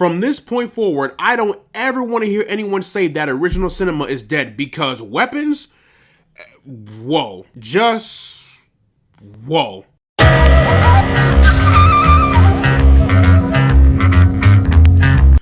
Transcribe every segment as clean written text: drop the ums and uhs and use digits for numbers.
From this point forward, I don't ever want to hear anyone say that original cinema is dead, because Weapons, whoa, just whoa.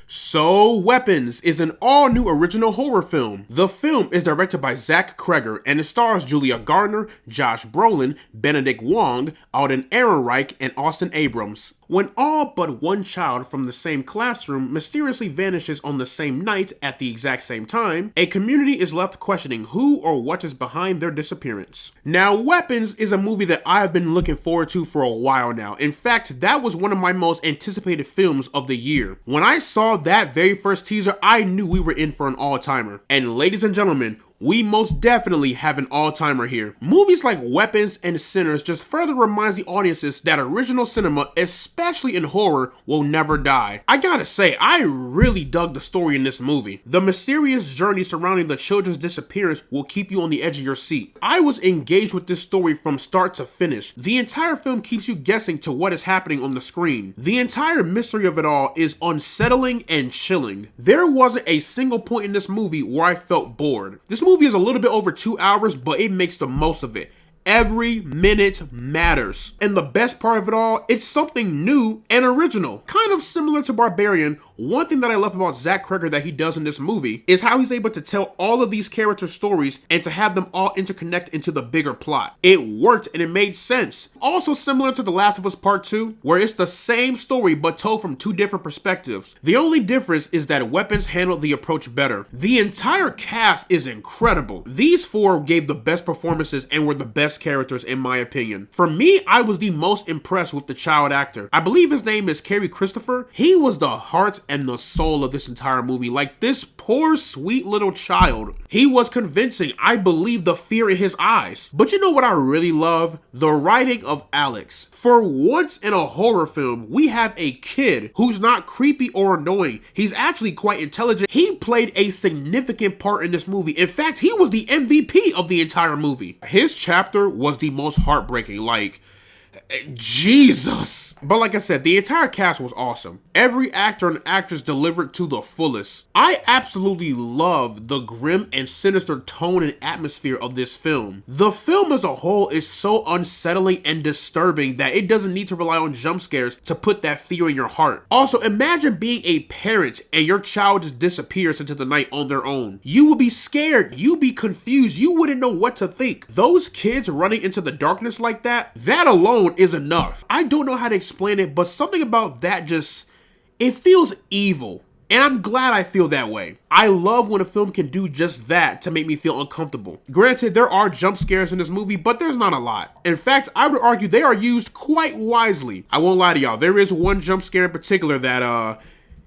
So, Weapons is an all-new original horror film. The film is directed by Zach Cregger and it stars Julia Garner, Josh Brolin, Benedict Wong, Alden Ehrenreich, and Austin Abrams. When all but one child from the same classroom mysteriously vanishes on the same night at the exact same time, a community is left questioning who or what is behind their disappearance. Now, Weapons is a movie that I have been looking forward to for a while now. In fact, that was one of my most anticipated films of the year. When I saw that very first teaser, I knew we were in for an all-timer. And ladies and gentlemen, we most definitely have an all-timer here. Movies like Weapons and Sinners just further reminds the audiences that original cinema, especially in horror, will never die. I gotta say, I really dug the story in this movie. The mysterious journey surrounding the children's disappearance will keep you on the edge of your seat. I was engaged with this story from start to finish. The entire film keeps you guessing to what is happening on the screen. The entire mystery of it all is unsettling and chilling. There wasn't a single point in this movie where I felt bored. This movie is a little bit over 2 hours, but it makes the most of it. Every minute matters. And the best part of it all, it's something new and original. Kind of similar to Barbarian, one thing that I love about Zach Cregger that he does in this movie is how he's able to tell all of these character stories and to have them all interconnect into the bigger plot. It worked and it made sense. Also similar to The Last of Us Part 2, where it's the same story but told from 2 different perspectives. The only difference is that Weapons handled the approach better. The entire cast is incredible. These 4 gave the best performances and were the best characters in my opinion. For me, I was the most impressed with the child actor. I believe his name is Kerry Christopher. He was the heart and the soul of this entire movie. Like, this poor sweet little child. He was convincing. I believe the fear in his eyes. But you know what I really love? The writing of Alex. For once in a horror film, we have a kid who's not creepy or annoying. He's actually quite intelligent. He played a significant part in this movie. In fact, he was the MVP of the entire movie. His chapter was the most heartbreaking. Like, Jesus. But like I said, the entire cast was awesome. Every actor and actress delivered to the fullest. I absolutely love the grim and sinister tone and atmosphere of this film. The film as a whole is so unsettling and disturbing that it doesn't need to rely on jump scares to put that fear in your heart. Also, imagine being a parent and your child just disappears into the night on their own. You would be scared. You'd be confused. You wouldn't know what to think. Those kids running into the darkness like that alone is enough. I don't know how to explain it, but something about that just, it feels evil. And I'm glad I feel that way. I love when a film can do just that to make me feel uncomfortable. Granted, there are jump scares in this movie, but there's not a lot. In fact, I would argue they are used quite wisely. I won't lie to y'all, there is one jump scare in particular that,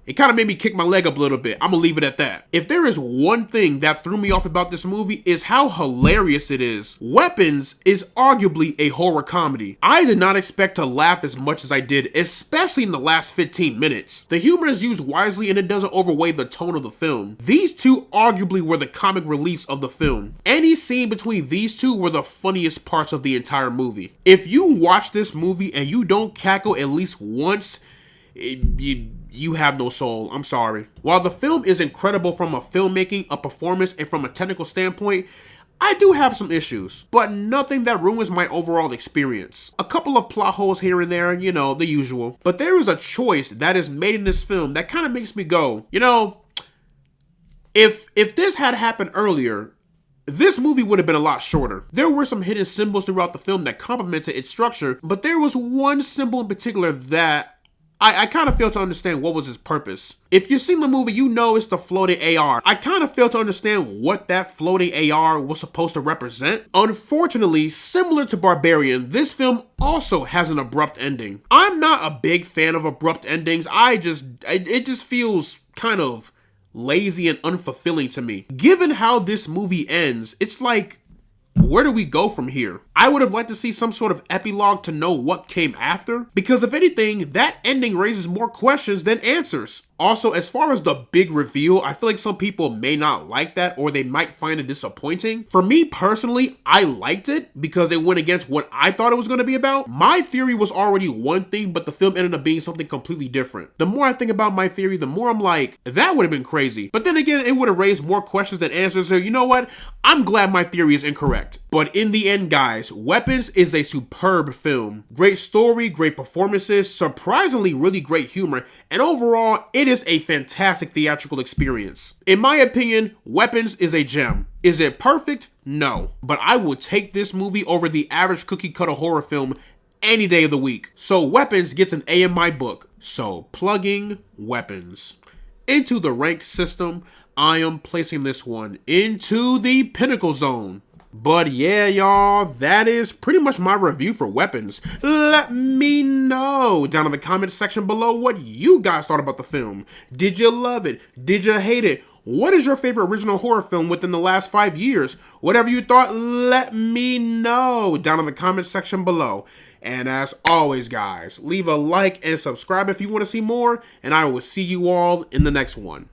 it kind of made me kick my leg up a little bit. I'm gonna leave it at that. If there is one thing that threw me off about this movie, is how hilarious it is. Weapons is arguably a horror comedy. I did not expect to laugh as much as I did, especially in the last 15 minutes. The humor is used wisely and it doesn't overweigh the tone of the film. These 2 arguably were the comic reliefs of the film. Any scene between these 2 were the funniest parts of the entire movie. If you watch this movie and you don't cackle at least once, you have no soul. I'm sorry. While the film is incredible from a filmmaking, a performance, and from a technical standpoint, I do have some issues, but nothing that ruins my overall experience. A couple of plot holes here and there, you know, the usual. But there is a choice that is made in this film that kind of makes me go, you know, if this had happened earlier, this movie would have been a lot shorter. There were some hidden symbols throughout the film that complemented its structure, but there was one symbol in particular that I kind of failed to understand what was its purpose. If you've seen the movie, you know it's the floating AR. I kind of failed to understand what that floating AR was supposed to represent. Unfortunately, similar to Barbarian, this film also has an abrupt ending. I'm not a big fan of abrupt endings. It just feels kind of lazy and unfulfilling to me. Given how this movie ends, it's like, where do we go from here? I would have liked to see some sort of epilogue to know what came after, because if anything, that ending raises more questions than answers. Also, as far as the big reveal, I feel like some people may not like that or they might find it disappointing. For me personally, I liked it because it went against what I thought it was going to be about. My theory was already one thing, but the film ended up being something completely different. The more I think about my theory, the more I'm like, that would have been crazy. But then again, it would have raised more questions than answers, so you know what? I'm glad my theory is incorrect. But in the end, guys, Weapons is a superb film. Great story, great performances, surprisingly really great humor, and overall, it is a fantastic theatrical experience. In my opinion, Weapons is a gem. Is it perfect? No. But I would take this movie over the average cookie cutter horror film any day of the week. So Weapons gets an A in my book. So plugging Weapons. Into the rank system, I am placing this one into the pinnacle zone. But yeah, y'all, that is pretty much my review for Weapons. Let me know down in the comments section below what you guys thought about the film. Did you love it? Did you hate it? What is your favorite original horror film within the last 5 years? Whatever you thought, let me know down in the comments section below. And as always, guys, leave a like and subscribe if you want to see more, and I will see you all in the next one.